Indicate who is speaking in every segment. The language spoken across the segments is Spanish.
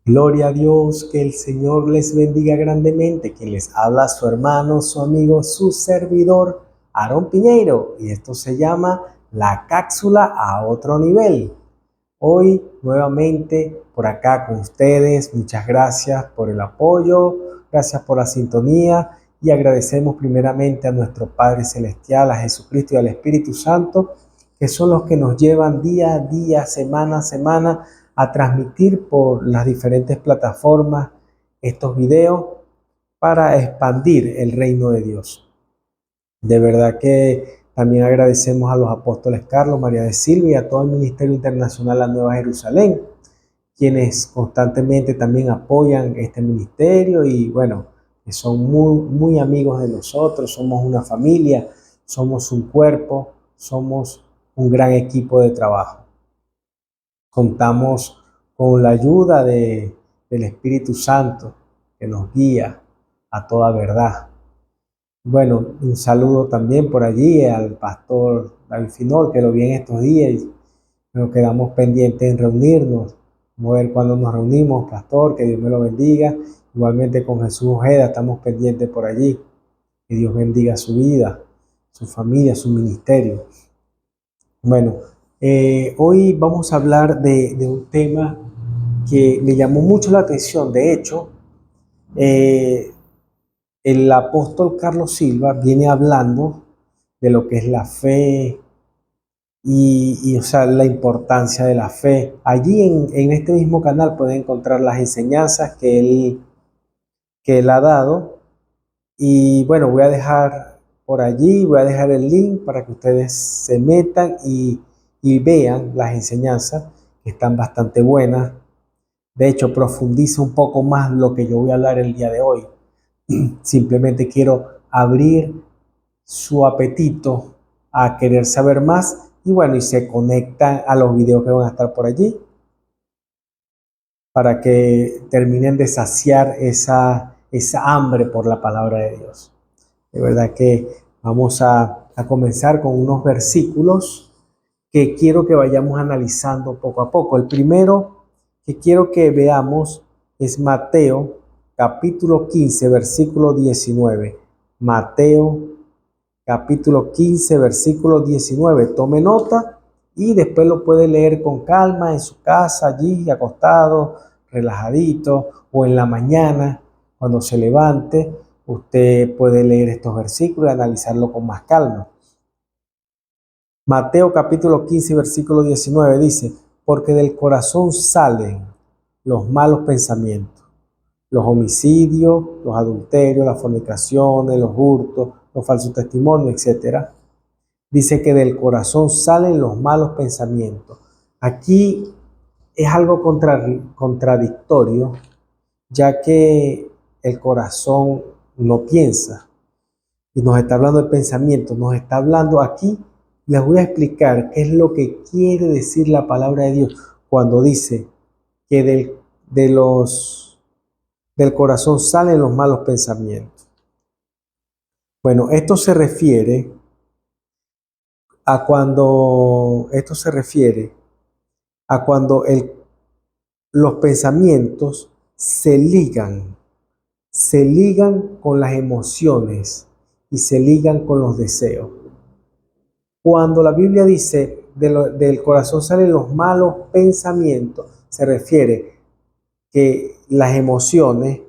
Speaker 1: Gloria a Dios, que el Señor les bendiga grandemente. Quien les habla, su hermano, su amigo, su servidor, Aarón Piñeiro. Y esto se llama La Cápsula a Otro Nivel. Hoy nuevamente por acá con ustedes. Muchas gracias por el apoyo, gracias por la sintonía y agradecemos primeramente a nuestro Padre Celestial, a Jesucristo y al Espíritu Santo, que son los que nos llevan día a día, semana a semana, a transmitir por las diferentes plataformas estos videos para expandir el reino de Dios. De verdad que también agradecemos a los apóstoles Carlos, María de Silvia y a todo el Ministerio Internacional La Nueva Jerusalén, quienes constantemente también apoyan este ministerio y bueno, que son muy amigos de nosotros, somos una familia, somos un cuerpo, somos un gran equipo de trabajo. Contamos con la ayuda del Espíritu Santo que nos guía a toda verdad. Bueno, un saludo también por allí al pastor David Finol, que lo vi en estos días y nos quedamos pendientes en reunirnos. Vamos a ver cuándo nos reunimos, pastor, que Dios me lo bendiga. Igualmente con Jesús Ojeda estamos pendientes por allí. Que Dios bendiga su vida, su familia, su ministerio. Bueno, hoy vamos a hablar de un tema que me llamó mucho la atención. De hecho, el apóstol Carlos Silva viene hablando de lo que es la fe o sea, la importancia de la fe. Allí en este mismo canal pueden encontrar las enseñanzas que él ha dado. Y bueno, voy a dejar por allí, voy a dejar el link para que ustedes se metan y vean las enseñanzas que están bastante buenas. De hecho, profundiza un poco más lo que yo voy a hablar el día de hoy. Simplemente quiero abrir su apetito a querer saber más y bueno, y se conectan a los videos que van a estar por allí para que terminen de saciar esa hambre por la palabra de Dios. De verdad que vamos a comenzar con unos versículos que quiero que vayamos analizando poco a poco. El primero que quiero que veamos es Mateo capítulo 15, versículo 19. Mateo capítulo 15, versículo 19. Tome nota y después lo puede leer con calma en su casa, allí acostado, relajadito, o en la mañana cuando se levante. Usted puede leer estos versículos y analizarlo con más calma. Mateo capítulo 15, versículo 19 dice: porque del corazón salen los malos pensamientos, los homicidios, los adulterios, las fornicaciones, los hurtos, los falsos testimonios, etc. Dice que del corazón salen los malos pensamientos. Aquí es algo contradictorio, ya que el corazón no piensa y nos está hablando de pensamiento, nos está hablando aquí. Les voy a explicar qué es lo que quiere decir la palabra de Dios cuando dice que del corazón salen los malos pensamientos. Bueno, esto se refiere a cuando los pensamientos se ligan con las emociones y se ligan con los deseos. Cuando la Biblia dice del corazón salen los malos pensamientos, se refiere que las emociones,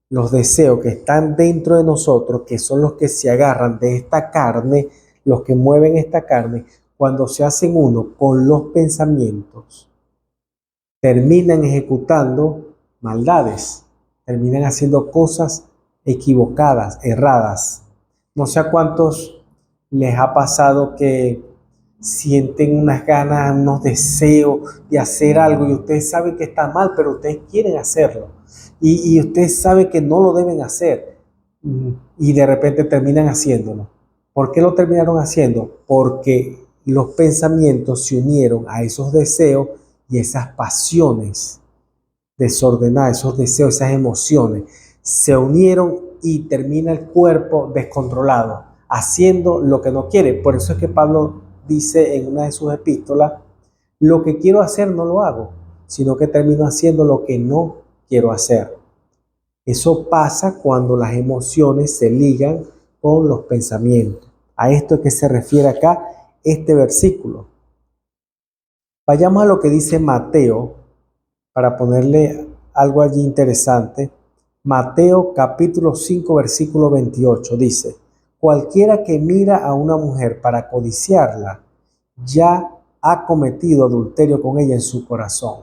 Speaker 1: los deseos que están dentro de nosotros, que son los que se agarran de esta carne, los que mueven esta carne, cuando se hacen uno con los pensamientos, terminan ejecutando maldades, terminan haciendo cosas equivocadas, erradas. No sé a cuántos les ha pasado que sienten unas ganas, unos deseos de hacer algo y ustedes saben que está mal, pero ustedes quieren hacerlo. Y ustedes saben que no lo deben hacer y de repente terminan haciéndolo. ¿Por qué lo terminaron haciendo? Porque los pensamientos se unieron a esos deseos y esas pasiones desordenadas, esos deseos, esas emociones, se unieron y termina el cuerpo descontrolado, haciendo lo que no quiere. Por eso es que Pablo dice en una de sus epístolas: lo que quiero hacer no lo hago, sino que termino haciendo lo que no quiero hacer. Eso pasa cuando las emociones se ligan con los pensamientos. A esto es que se refiere acá este versículo. Vayamos a lo que dice Mateo, para ponerle algo allí interesante. Mateo capítulo 5, versículo 28 dice: cualquiera que mira a una mujer para codiciarla, ya ha cometido adulterio con ella en su corazón.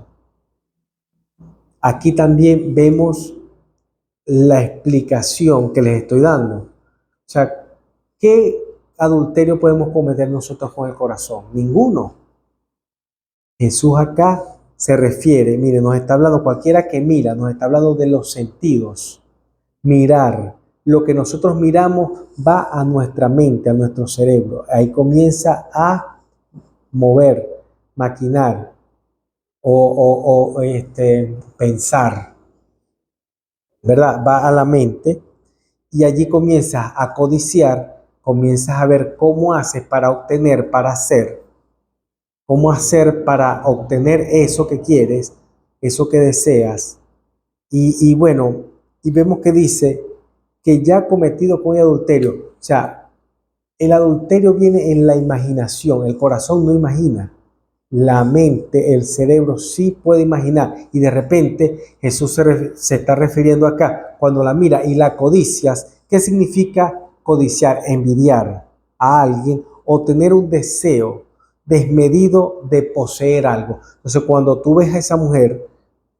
Speaker 1: Aquí también vemos la explicación que les estoy dando. O sea, ¿qué adulterio podemos cometer nosotros con el corazón? Ninguno. Jesús acá se refiere, mire, nos está hablando cualquiera que mira, nos está hablando de los sentidos. Mirar, lo que nosotros miramos va a nuestra mente, a nuestro cerebro. Ahí comienza a mover, maquinar o pensar, ¿verdad? Va a la mente y allí comienzas a codiciar, comienzas a ver cómo haces para obtener, para hacer, cómo hacer para obtener eso que quieres, eso que deseas. Y bueno, y vemos que dice que ya ha cometido con el adulterio. O sea, el adulterio viene en la imaginación, el corazón no imagina. La mente, el cerebro sí puede imaginar. Y de repente Jesús se está refiriendo acá, cuando la mira y la codicias. ¿Qué significa codiciar? Envidiar a alguien o tener un deseo desmedido de poseer algo. Entonces, cuando tú ves a esa mujer,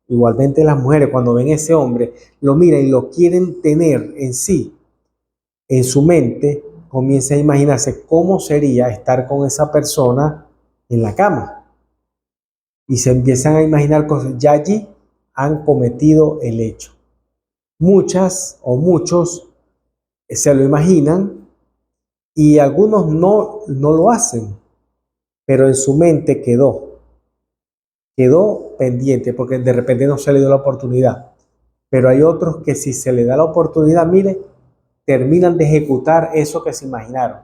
Speaker 1: igualmente las mujeres cuando ven a ese hombre, lo miran y lo quieren tener en sí, en su mente, comienza a imaginarse cómo sería estar con esa persona en la cama. Y se empiezan a imaginar cosas. Ya allí han cometido el hecho. Muchas o muchos se lo imaginan y algunos no lo hacen, pero en su mente quedó pendiente porque de repente no se le dio la oportunidad. Pero hay otros que si se le da la oportunidad, mire, terminan de ejecutar eso que se imaginaron.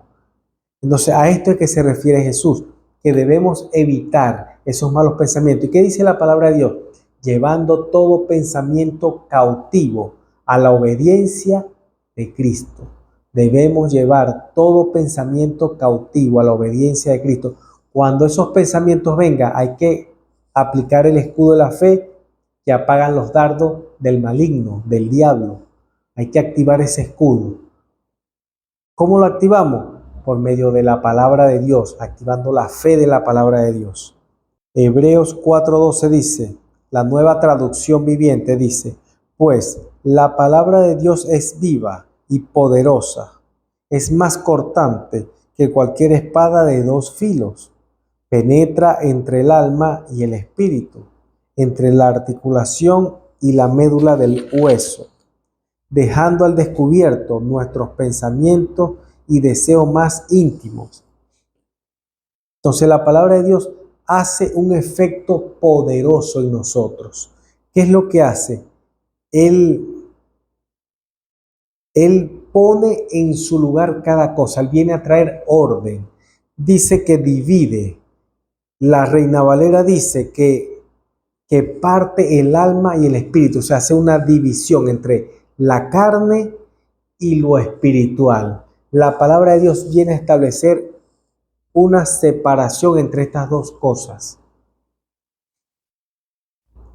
Speaker 1: Entonces, a esto es que se refiere Jesús, que debemos evitar esos malos pensamientos. ¿Y qué dice la palabra de Dios? Llevando todo pensamiento cautivo a la obediencia de Cristo. Debemos llevar todo pensamiento cautivo a la obediencia de Cristo. Cuando esos pensamientos vengan, hay que aplicar el escudo de la fe que apagan los dardos del maligno, del diablo. Hay que activar ese escudo. ¿Cómo lo activamos? Por medio de la palabra de Dios, activando la fe de la palabra de Dios. Hebreos 4:12 dice, la nueva traducción viviente dice, pues la palabra de Dios es viva y poderosa, es más cortante que cualquier espada de dos filos, penetra entre el alma y el espíritu, entre la articulación y la médula del hueso, dejando al descubierto nuestros pensamientos y deseos más íntimos. Entonces la palabra de Dios hace un efecto poderoso en nosotros. ¿Qué es lo que hace? Él pone en su lugar cada cosa. Él viene a traer orden. Dice que divide. La Reina Valera dice que parte el alma y el espíritu. O sea, hace una división entre la carne y lo espiritual. La palabra de Dios viene a establecer una separación entre estas dos cosas.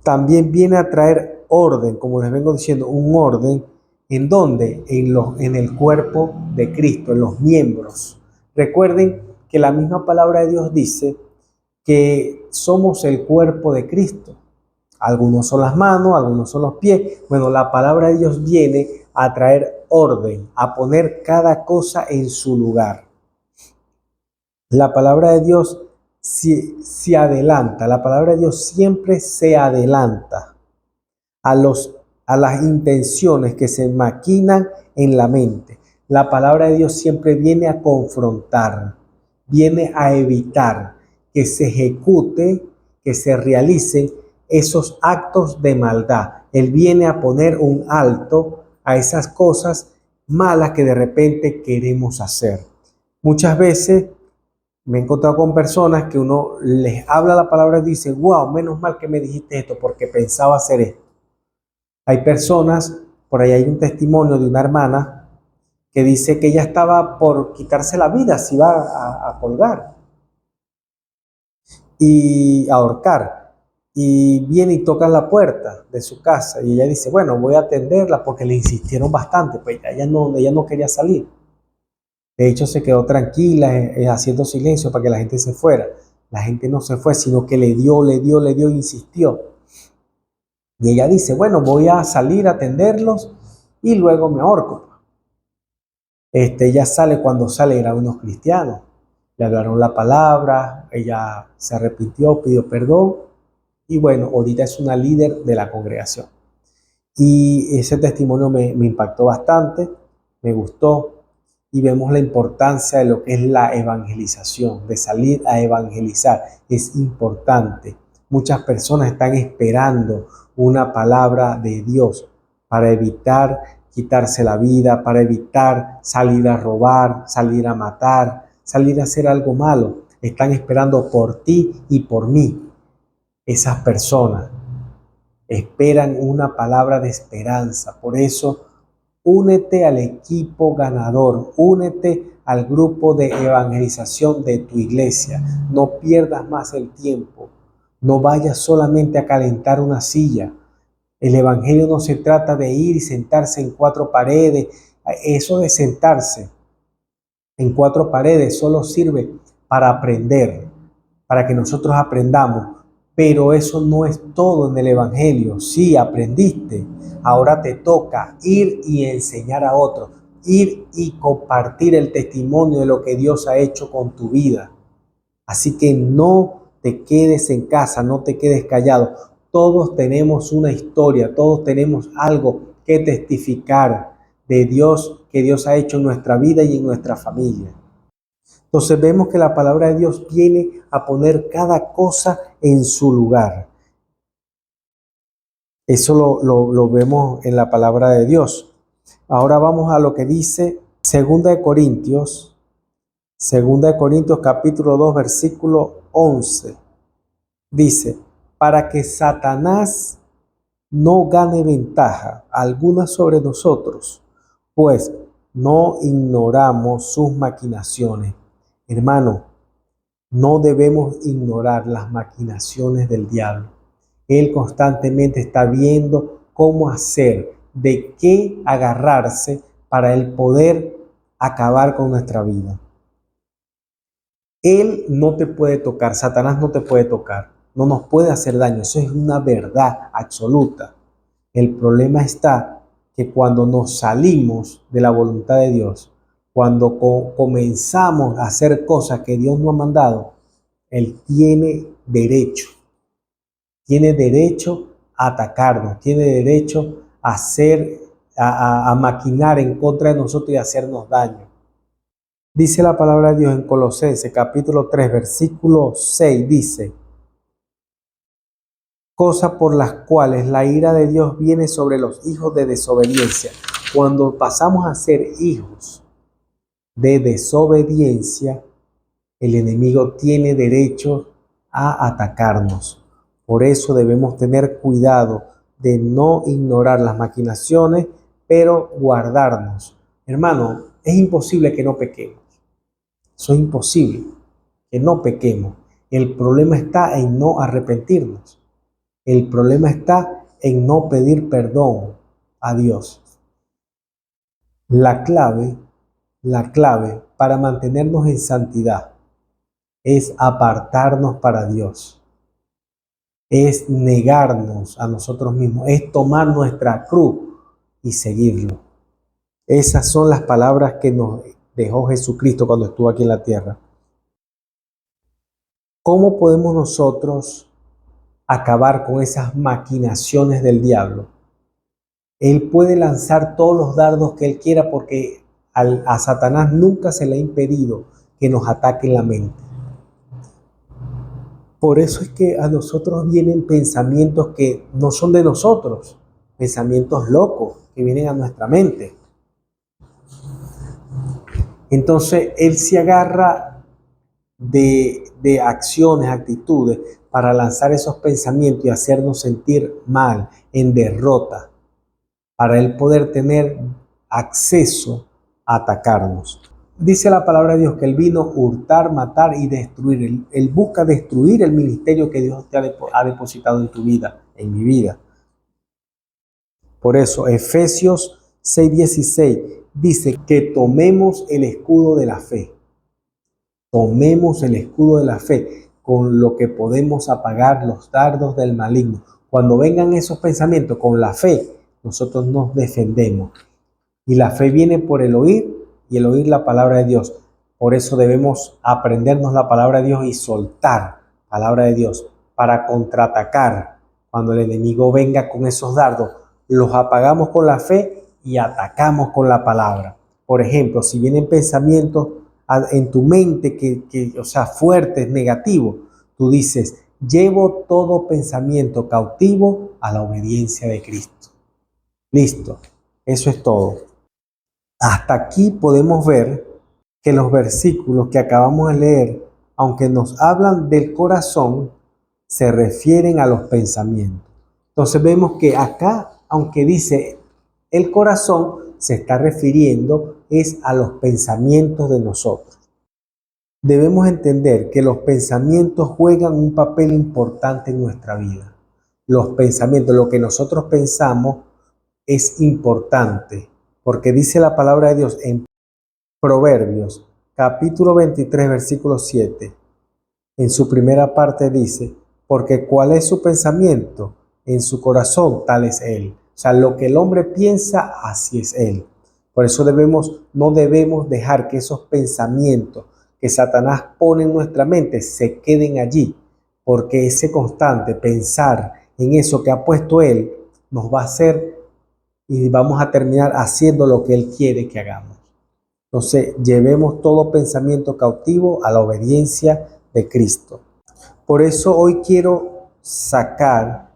Speaker 1: También viene a traer orden, como les vengo diciendo, un orden en donde en el cuerpo de Cristo, en los miembros. Recuerden que la misma palabra de Dios dice que somos el cuerpo de Cristo. Algunos son las manos, algunos son los pies. Bueno, la palabra de Dios viene a traer orden, a poner cada cosa en su lugar. La palabra de Dios se adelanta, la palabra de Dios siempre se adelanta a las intenciones que se maquinan en la mente. La palabra de Dios siempre viene a confrontar, viene a evitar que se ejecute, que se realicen esos actos de maldad. Él viene a poner un alto a esas cosas malas que de repente queremos hacer. Muchas veces me he encontrado con personas que uno les habla la palabra y dice, wow, menos mal que me dijiste esto porque pensaba hacer esto. Hay personas, por ahí hay un testimonio de una hermana que dice que ella estaba por quitarse la vida, se iba a colgar y a ahorcar. Y viene y toca la puerta de su casa y ella dice, bueno, voy a atenderla porque le insistieron bastante, pues ella no quería salir. De hecho, se quedó tranquila, haciendo silencio para que la gente se fuera. La gente no se fue, sino que le dio, insistió. Y ella dice, bueno, voy a salir a atenderlos y luego me ahorco. Ella sale, cuando sale eran unos cristianos. Le hablaron la palabra, ella se arrepintió, pidió perdón y bueno, ahorita es una líder de la congregación. Y ese testimonio me impactó bastante, me gustó y vemos la importancia de lo que es la evangelización, de salir a evangelizar. Es importante. Muchas personas están esperando una palabra de Dios para evitar quitarse la vida, para evitar salir a robar, salir a matar, salir a hacer algo malo. Están esperando por ti y por mí. Esas personas esperan una palabra de esperanza. Por eso, únete al equipo ganador, únete al grupo de evangelización de tu iglesia. No pierdas más el tiempo. No vayas solamente a calentar una silla. El evangelio no se trata de ir y sentarse en cuatro paredes. Eso de sentarse en cuatro paredes solo sirve para aprender, para que nosotros aprendamos. Pero eso no es todo en el evangelio. Sí, aprendiste. Ahora te toca ir y enseñar a otros, ir y compartir el testimonio de lo que Dios ha hecho con tu vida. Así que no te quedes en casa, no te quedes callado. Todos tenemos una historia, todos tenemos algo que testificar de Dios, que Dios ha hecho en nuestra vida y en nuestra familia. Entonces vemos que la palabra de Dios viene a poner cada cosa en su lugar. Eso lo vemos en la palabra de Dios. Ahora vamos a lo que dice 2 de Corintios capítulo 2 versículo 11. Dice, para que Satanás no gane ventaja alguna sobre nosotros, pues no ignoramos sus maquinaciones. Hermano, no debemos ignorar las maquinaciones del diablo. Él constantemente está viendo cómo hacer, de qué agarrarse para él poder acabar con nuestra vida. Él no te puede tocar, Satanás no te puede tocar, no nos puede hacer daño, eso es una verdad absoluta. El problema está que cuando nos salimos de la voluntad de Dios, cuando comenzamos a hacer cosas que Dios nos ha mandado, Él tiene derecho a atacarnos, tiene derecho a hacer, a maquinar en contra de nosotros y a hacernos daño. Dice la palabra de Dios en Colosenses capítulo 3 versículo 6, dice, cosas por las cuales la ira de Dios viene sobre los hijos de desobediencia. Cuando pasamos a ser hijos de desobediencia, el enemigo tiene derecho a atacarnos. Por eso debemos tener cuidado de no ignorar las maquinaciones, pero guardarnos. Hermano, es imposible que no pequemos. Eso es imposible, que no pequemos. El problema está en no arrepentirnos. El problema está en no pedir perdón a Dios. La clave para mantenernos en santidad es apartarnos para Dios. Es negarnos a nosotros mismos. Es tomar nuestra cruz y seguirlo. Esas son las palabras que nos dejó Jesucristo cuando estuvo aquí en la tierra. ¿Cómo podemos nosotros acabar con esas maquinaciones del diablo? Él puede lanzar todos los dardos que él quiera porque a Satanás nunca se le ha impedido que nos ataque en la mente. Por eso es que a nosotros vienen pensamientos que no son de nosotros, pensamientos locos que vienen a nuestra mente. Entonces él se agarra de acciones, actitudes para lanzar esos pensamientos y hacernos sentir mal, en derrota. para él poder tener acceso a atacarnos. Dice la palabra de Dios que él vino a hurtar, matar y destruir. Él busca destruir el ministerio que Dios te ha depositado en tu vida, en mi vida. Por eso, Efesios 6:16 dice que tomemos el escudo de la fe. Tomemos el escudo de la fe, con lo que podemos apagar los dardos del maligno. Cuando vengan esos pensamientos, con la fe, nosotros nos defendemos. Y la fe viene por el oír, y el oír la palabra de Dios. Por eso debemos aprendernos la palabra de Dios y soltar la palabra de Dios para contraatacar. Cuando el enemigo venga con esos dardos, los apagamos con la fe y atacamos con la palabra. Por ejemplo, si vienen pensamientos en tu mente o sea, fuertes, negativos, tú dices: llevo todo pensamiento cautivo a la obediencia de Cristo. Listo, eso es todo. Hasta aquí podemos ver que los versículos que acabamos de leer, aunque nos hablan del corazón, se refieren a los pensamientos. Entonces vemos que acá, aunque dice el corazón, se está refiriendo es a los pensamientos de nosotros. Debemos entender que los pensamientos juegan un papel importante en nuestra vida. Los pensamientos, lo que nosotros pensamos es importante, porque dice la palabra de Dios en Proverbios, capítulo 23, versículo 7. En su primera parte dice: porque cuál es su pensamiento en su corazón, tal es él. O sea, lo que el hombre piensa, así es él. Por eso no debemos dejar que esos pensamientos que Satanás pone en nuestra mente se queden allí, porque ese constante pensar en eso que ha puesto él nos va a hacer y vamos a terminar haciendo lo que él quiere que hagamos. Entonces, llevemos todo pensamiento cautivo a la obediencia de Cristo. Por eso hoy quiero sacar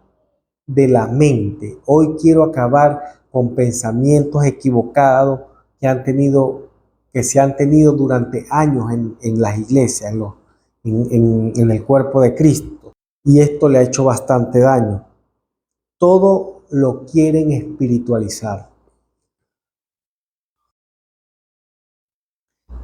Speaker 1: de la mente, hoy quiero acabar con pensamientos equivocados que se han tenido durante años en las iglesias, en el cuerpo de Cristo. Y esto le ha hecho bastante daño. Todo lo quieren espiritualizar. O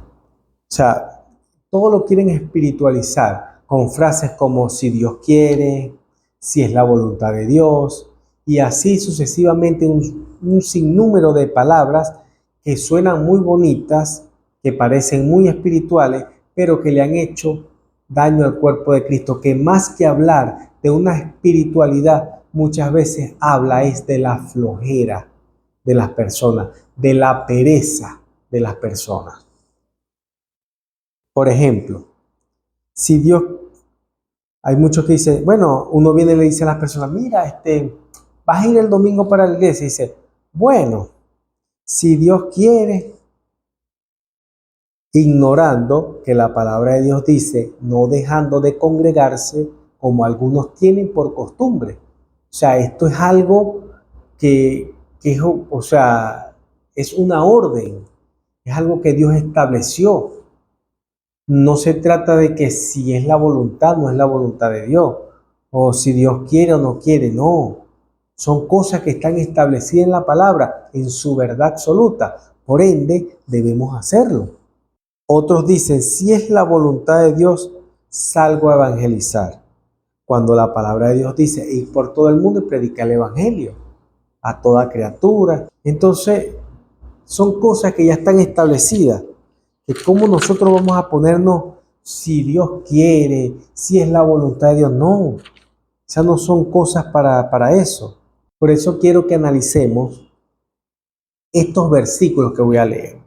Speaker 1: sea, todo lo quieren espiritualizar con frases como si Dios quiere, si es la voluntad de Dios, y así sucesivamente un sinnúmero de palabras que suenan muy bonitas, que parecen muy espirituales, pero que le han hecho daño al cuerpo de Cristo, que más que hablar de una espiritualidad, muchas veces habla es de la flojera de las personas, de la pereza de las personas. Por ejemplo, si Dios, hay muchos que dicen, bueno, uno viene y le dice a las personas: mira, vas a ir el domingo para la iglesia. Y dice: bueno, si Dios quiere, ignorando que la palabra de Dios dice, no dejando de congregarse como algunos tienen por costumbre. O sea, esto es algo o sea, es una orden, es algo que Dios estableció. No se trata de que si es la voluntad, no es la voluntad de Dios, o si Dios quiere o no quiere, no. Son cosas que están establecidas en la palabra, en su verdad absoluta. Por ende, debemos hacerlo. Otros dicen: si es la voluntad de Dios, salgo a evangelizar. Cuando la palabra de Dios dice: ir por todo el mundo y predicar el evangelio a toda criatura. Entonces, son cosas que ya están establecidas. Que cómo nosotros vamos a ponernos si Dios quiere, si es la voluntad de Dios. No, esas no son cosas para eso. Por eso quiero que analicemos estos versículos que voy a leer.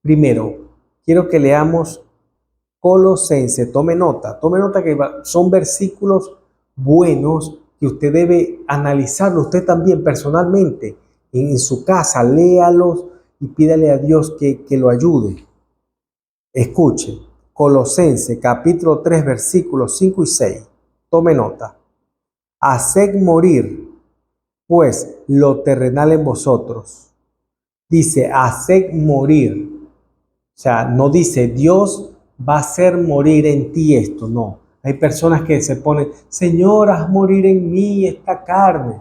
Speaker 1: Primero, quiero que leamos Colosenses. Tome nota que son versículos buenos que usted debe analizarlo usted también personalmente en su casa. Léalos y pídale a Dios que lo ayude. Escuche, Colosenses capítulo 3 versículos 5 y 6. Tome nota. Haced morir, pues, lo terrenal en vosotros. Dice, haced morir. O sea, no dice, Dios va a hacer morir en ti esto. No. Hay personas que se ponen: Señor, haz morir en mí esta carne.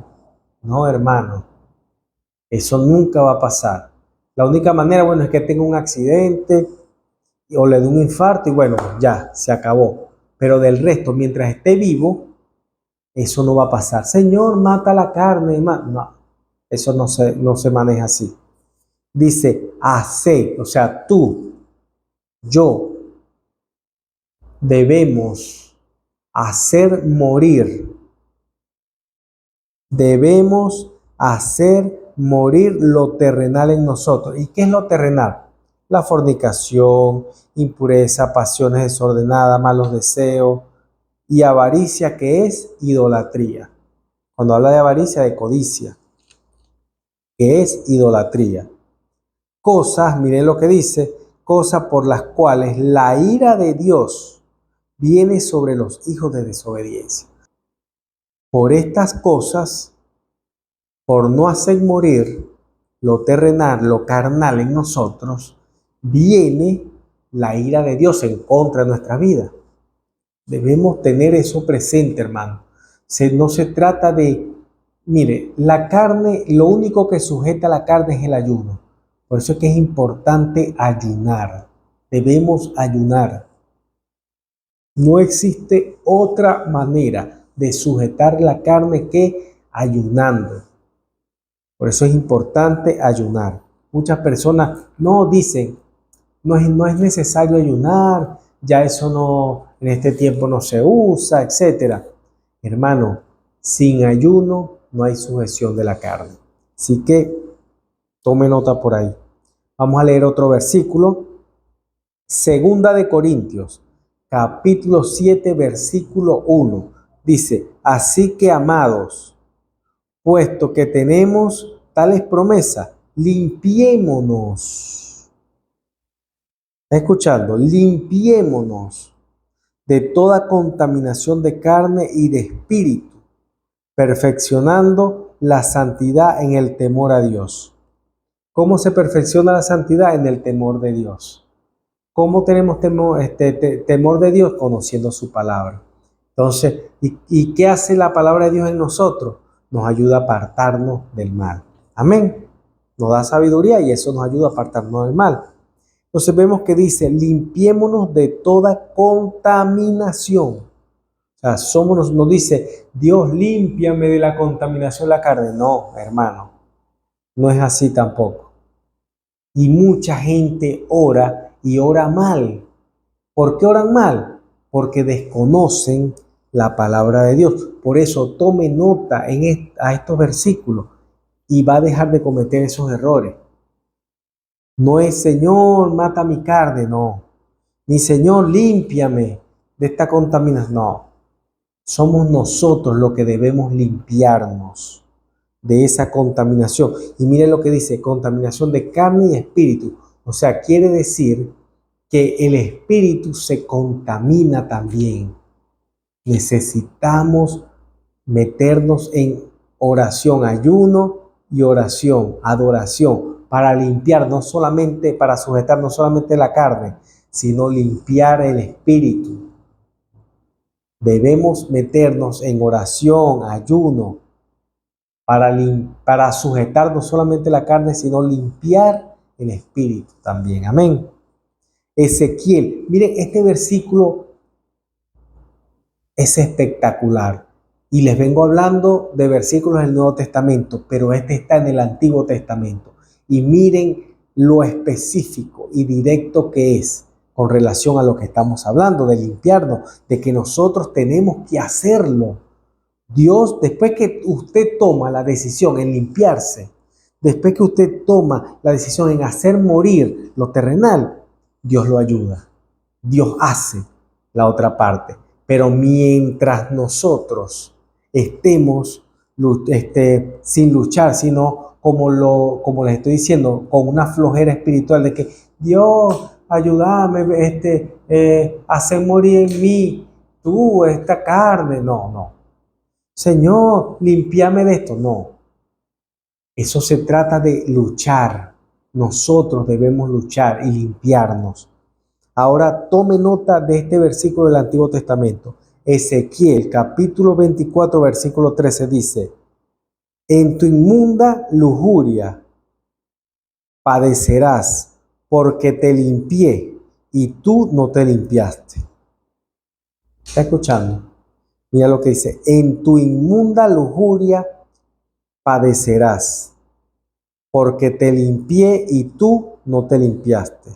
Speaker 1: No, hermano. Eso nunca va a pasar. La única manera, bueno, es que tenga un accidente o le dé un infarto y bueno, ya, se acabó. Pero del resto, mientras esté vivo, eso no va a pasar. Señor, mata la carne. No, eso no se maneja así. Dice, hace, o sea, tú, yo, debemos hacer morir. Debemos hacer morir lo terrenal en nosotros. ¿Y qué es lo terrenal? La fornicación, impureza, pasiones desordenadas, malos deseos y avaricia, que es idolatría. Cuando habla de avaricia, de codicia, que es idolatría. Cosas, miren lo que dice, cosas por las cuales la ira de Dios viene sobre los hijos de desobediencia. Por estas cosas, por no hacer morir lo terrenal, lo carnal en nosotros, viene la ira de Dios en contra de nuestra vida. Debemos tener eso presente, hermano. No se trata de, mire, la carne, lo único que sujeta a la carne es el ayuno. Por eso es que es importante ayunar. Debemos ayunar. No existe otra manera de sujetar la carne que ayunando. Por eso es importante ayunar. Muchas personas no dicen, no es necesario ayunar, ya eso no, en este tiempo no se usa, etcétera. Hermano, sin ayuno no hay sujeción de la carne. Así que tome nota por ahí. Vamos a leer otro versículo. Segunda de Corintios, capítulo 7, versículo 1. Dice, así que amados, puesto que tenemos tales promesas, limpiémonos. ¿Está escuchando? Limpiémonos de toda contaminación de carne y de espíritu, perfeccionando la santidad en el temor a Dios. ¿Cómo se perfecciona la santidad? En el temor de Dios. ¿Cómo tenemos temor de Dios? Conociendo su palabra. Entonces, ¿y qué hace la palabra de Dios en nosotros? Nos ayuda a apartarnos del mal. Amén. Nos da sabiduría y eso nos ayuda a apartarnos del mal. Entonces vemos que dice, limpiémonos de toda contaminación. O sea, nos dice, Dios, límpiame de la contaminación de la carne. No, hermano, no es así tampoco. Y mucha gente ora y ora mal. ¿Por qué oran mal? Porque desconocen la palabra de Dios. Por eso tome nota a estos versículos y va a dejar de cometer esos errores. No es Señor, mata mi carne, no. Ni Señor, límpiame de esta contaminación, no. Somos nosotros los que debemos limpiarnos de esa contaminación. Y miren lo que dice, contaminación de carne y espíritu. O sea, quiere decir que el espíritu se contamina también. Necesitamos meternos en oración, ayuno y oración, adoración, para limpiar no solamente, para sujetar no solamente la carne, sino limpiar el espíritu. Debemos meternos en oración, ayuno, para sujetar no solamente la carne, sino limpiar el espíritu también. Amén. Ezequiel, miren, este versículo es espectacular. Y les vengo hablando de versículos del Nuevo Testamento, pero este está en el Antiguo Testamento. Y miren lo específico y directo que es con relación a lo que estamos hablando, de limpiarnos, de que nosotros tenemos que hacerlo. Dios, después que usted toma la decisión en limpiarse, después que usted toma la decisión en hacer morir lo terrenal, Dios lo ayuda. Dios hace la otra parte. Pero mientras nosotros estemos sin luchar, sino como les estoy diciendo, con una flojera espiritual de que Dios, ayúdame, hacer morir en mí, tú, esta carne. No. Señor, limpiame de esto. No. Eso se trata de luchar. Nosotros debemos luchar y limpiarnos. Ahora tome nota de este versículo del Antiguo Testamento. Ezequiel, capítulo 24, versículo 13 dice, En tu inmunda lujuria padecerás, porque te limpié y tú no te limpiaste. ¿Está escuchando? Mira lo que dice, en tu inmunda lujuria padecerás, porque te limpié y tú no te limpiaste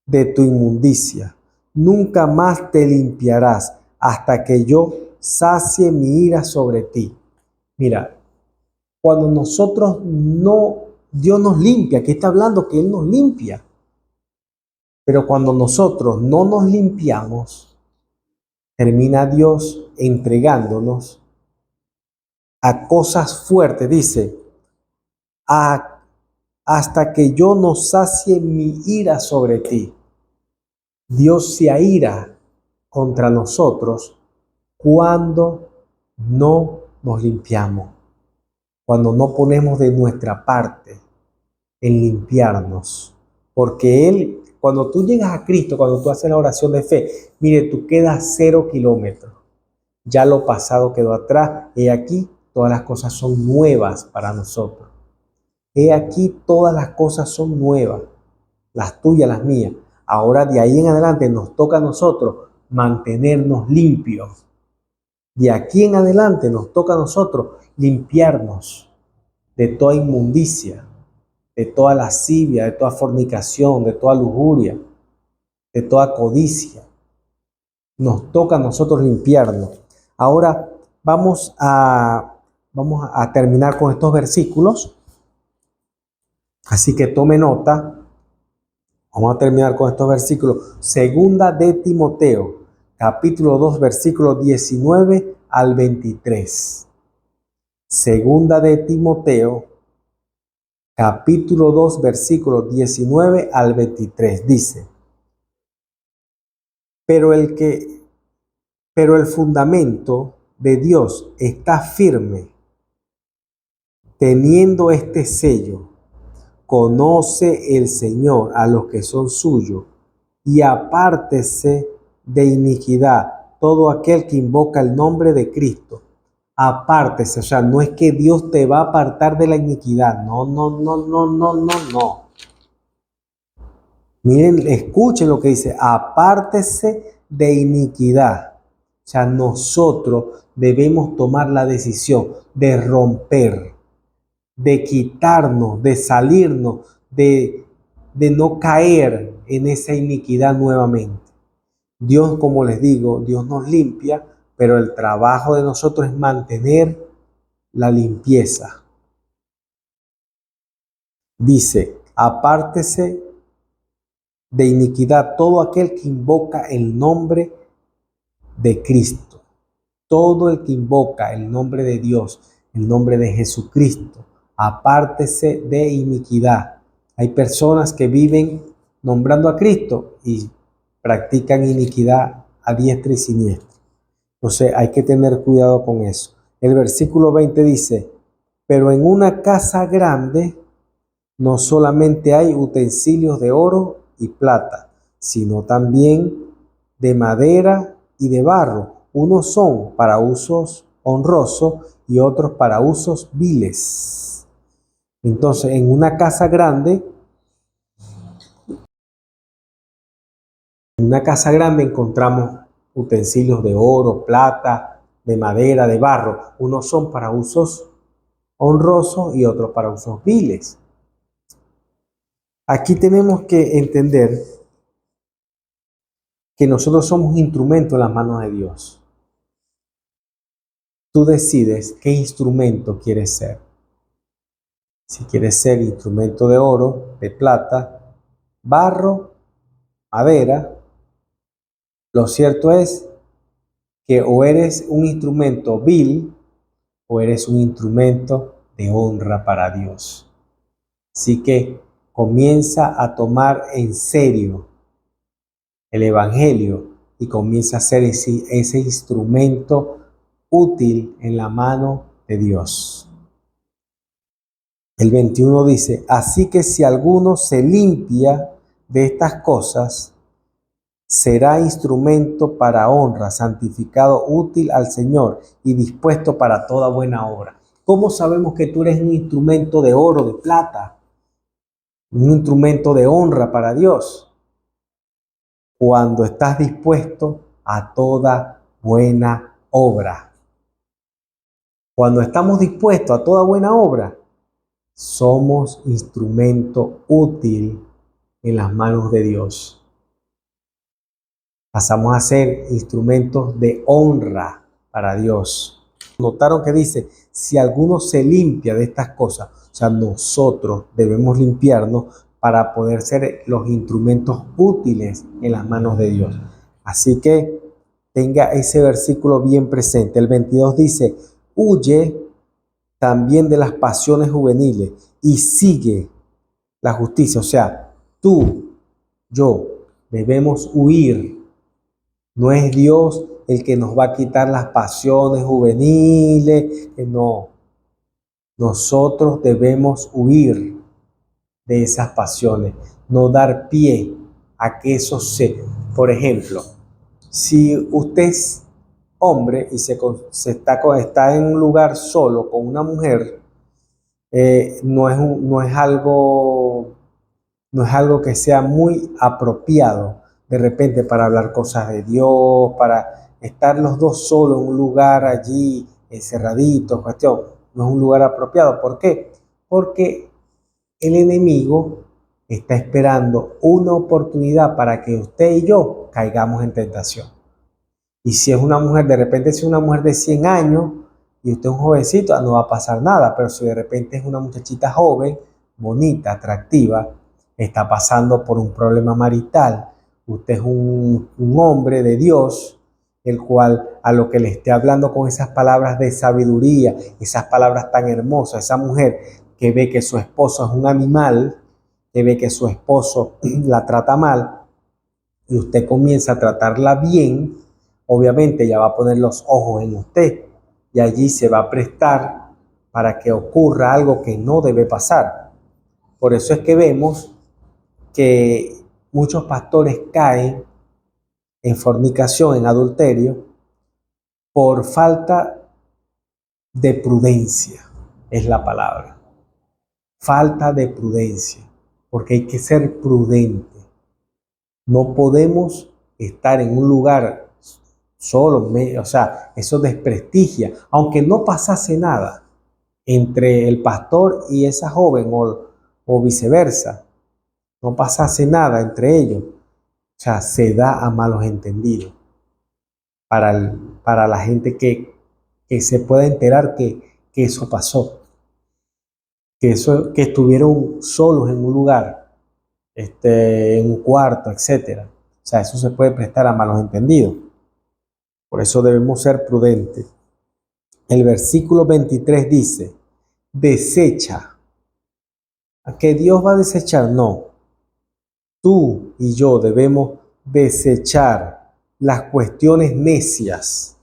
Speaker 1: de tu inmundicia. Nunca más te limpiarás hasta que yo sacie mi ira sobre ti. Mira, cuando nosotros no, Dios nos limpia, aquí está hablando que Él nos limpia, pero cuando nosotros no nos limpiamos, termina Dios entregándonos a cosas fuertes, dice, hasta que yo no sacie mi ira sobre ti. Dios se aira contra nosotros cuando no nos limpiamos, cuando no ponemos de nuestra parte en limpiarnos. Porque Él, cuando tú llegas a Cristo, cuando tú haces la oración de fe, mire, tú quedas 0 kilómetros. Ya lo pasado quedó atrás. He aquí, todas las cosas son nuevas para nosotros. He aquí, todas las cosas son nuevas. Las tuyas, las mías. Ahora de ahí en adelante nos toca a nosotros mantenernos limpios. De aquí en adelante nos toca a nosotros limpiarnos de toda inmundicia, de toda lascivia, de toda fornicación, de toda lujuria, de toda codicia. Nos toca a nosotros limpiarnos. Ahora vamos a terminar con estos versículos. Así que tome nota. Vamos a terminar con estos versículos. Segunda de Timoteo, capítulo 2, versículos 19 al 23. Segunda de Timoteo, capítulo 2, versículos 19 al 23. Dice, pero el fundamento de Dios está firme, teniendo este sello. Conoce el Señor a los que son suyos, y apártese de iniquidad todo aquel que invoca el nombre de Cristo. Apártese, o sea, no es que Dios te va a apartar de la iniquidad. No, no, no, no, no, no, no. Miren, escuchen lo que dice, apártese de iniquidad. O sea, nosotros debemos tomar la decisión de romper, de quitarnos, de salirnos, de no caer en esa iniquidad nuevamente. Dios, como les digo, Dios nos limpia, pero el trabajo de nosotros es mantener la limpieza. Dice, apártese de iniquidad todo aquel que invoca el nombre de Cristo. Todo el que invoca el nombre de Dios, el nombre de Jesucristo, apártese de iniquidad. Hay personas que viven nombrando a Cristo y practican iniquidad a diestra y siniestra. Entonces hay que tener cuidado con eso. El versículo 20 dice, pero en una casa grande no solamente hay utensilios de oro y plata, sino también de madera y de barro. Unos son para usos honrosos y otros para usos viles. Entonces, en una casa grande encontramos utensilios de oro, plata, de madera, de barro. Unos son para usos honrosos y otros para usos viles. Aquí tenemos que entender que nosotros somos instrumentos en las manos de Dios. Tú decides qué instrumento quieres ser. Si quieres ser instrumento de oro, de plata, barro, madera, lo cierto es que o eres un instrumento vil o eres un instrumento de honra para Dios. Así que comienza a tomar en serio el Evangelio y comienza a ser ese instrumento útil en la mano de Dios. El 21 dice, así que si alguno se limpia de estas cosas, será instrumento para honra, santificado, útil al Señor y dispuesto para toda buena obra. ¿Cómo sabemos que tú eres un instrumento de oro, de plata, un instrumento de honra para Dios? Cuando estás dispuesto a toda buena obra. Cuando estamos dispuestos a toda buena obra, somos instrumento útil en las manos de Dios. Pasamos a ser instrumentos de honra para Dios. Notaron que dice, si alguno se limpia de estas cosas, o sea, nosotros debemos limpiarnos para poder ser los instrumentos útiles en las manos de Dios. Así que tenga ese versículo bien presente. El 22 dice, huye también de las pasiones juveniles y sigue la justicia. O sea, tú, yo, debemos huir. No es Dios el que nos va a quitar las pasiones juveniles, no. Nosotros debemos huir de esas pasiones, no dar pie a que eso Por ejemplo, si usted es hombre y está en un lugar solo con una mujer, no es algo que sea muy apropiado de repente para hablar cosas de Dios, para estar los dos solos en un lugar allí, encerraditos, cuestión. No es un lugar apropiado. ¿Por qué? Porque el enemigo está esperando una oportunidad para que usted y yo caigamos en tentación. Y si es una mujer, de repente si es una mujer de 100 años y usted es un jovencito, no va a pasar nada. Pero si de repente es una muchachita joven, bonita, atractiva, está pasando por un problema marital, usted es un hombre de Dios, el cual a lo que le esté hablando con esas palabras de sabiduría, esas palabras tan hermosas, esa mujer que ve que su esposo es un animal, que ve que su esposo la trata mal, y usted comienza a tratarla bien, obviamente ella va a poner los ojos en usted y allí se va a prestar para que ocurra algo que no debe pasar. Por eso es que vemos que muchos pastores caen en fornicación, en adulterio, por falta de prudencia, es la palabra. Falta de prudencia, porque hay que ser prudente. No podemos estar en un lugar solo, o sea, eso desprestigia, aunque no pasase nada entre el pastor y esa joven o viceversa, no pasase nada entre ellos, o sea, se da a malos entendidos para la gente que se pueda enterar que eso pasó, que estuvieron solos en un lugar, en un cuarto, etcétera. O sea, eso se puede prestar a malos entendidos. Por eso debemos ser prudentes. El versículo 23 dice, desecha. ¿A que Dios va a desechar? No. Tú y yo debemos desechar las cuestiones necias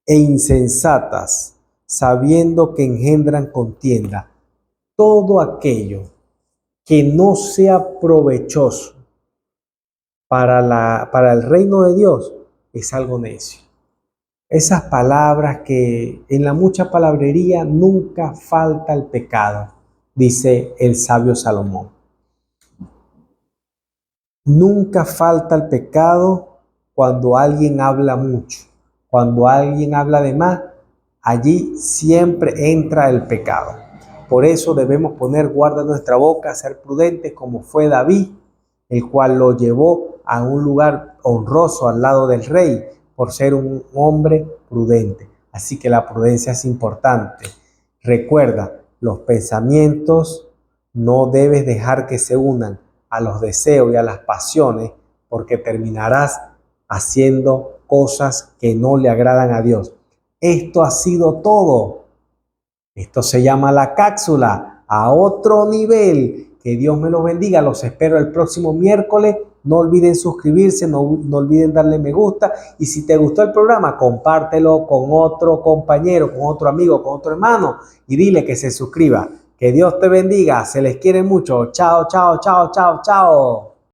Speaker 1: e insensatas, sabiendo que engendran contienda. Todo aquello que no sea provechoso para el reino de Dios es algo necio. Esas palabras que en la mucha palabrería nunca falta el pecado, dice el sabio Salomón. Nunca falta el pecado cuando alguien habla mucho. Cuando alguien habla de más, allí siempre entra el pecado. Por eso debemos poner guarda en nuestra boca, ser prudentes como fue David, el cual lo llevó a un lugar honroso al lado del rey por ser un hombre prudente. Así que la prudencia es importante. Recuerda, los pensamientos no debes dejar que se unan a los deseos y a las pasiones, porque terminarás haciendo cosas que no le agradan a Dios. Esto ha sido todo. Esto se llama La Cápsula a otro nivel. Que Dios me los bendiga. Los espero el próximo miércoles. No olviden suscribirse, no olviden darle me gusta. Y si te gustó el programa, compártelo con otro compañero, con otro amigo, con otro hermano y dile que se suscriba. Que Dios te bendiga. Se les quiere mucho. Chao, chao, chao, chao, chao.